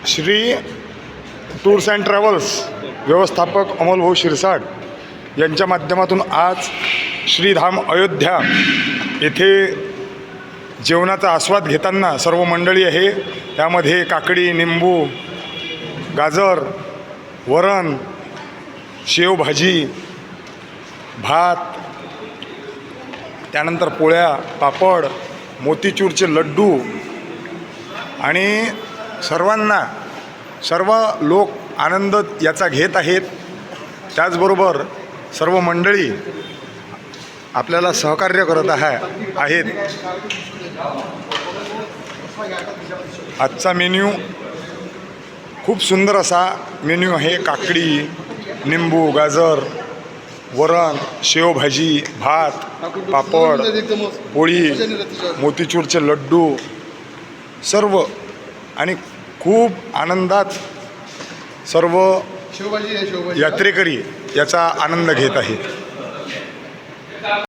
Shri tours and travels व्यवस्थापक अमोलभाऊ शिरसाट यांच्या माध्यमातून आज श्रीधाम अयोध्या येथे जेवणाचा आस्वाद घेताना सर्व मंडळी आहे. त्यामध्ये काकडी, निंबू, गाजर, वरण, शेवभाजी, भात, त्यानंतर पोळ्या, पापड, मोतीचूरचे लड्डू आणि सर्व लोक आनंद याचा घेत आहेत. त्याचबरोबर सर्व मंडळी आपल्याला सहकार्य करत आहेत. आजचा मेन्यू खूप सुंदर असा मेन्यू आहे. काकडी, निंबू, गाजर, वरण, शेवभाजी, भात, पापड, पोळी, मोतीचूरचे लड्डू सर्व आणि खूप आनंदात सर्व यात्रेकरी याचा आनंद घेत आहेत.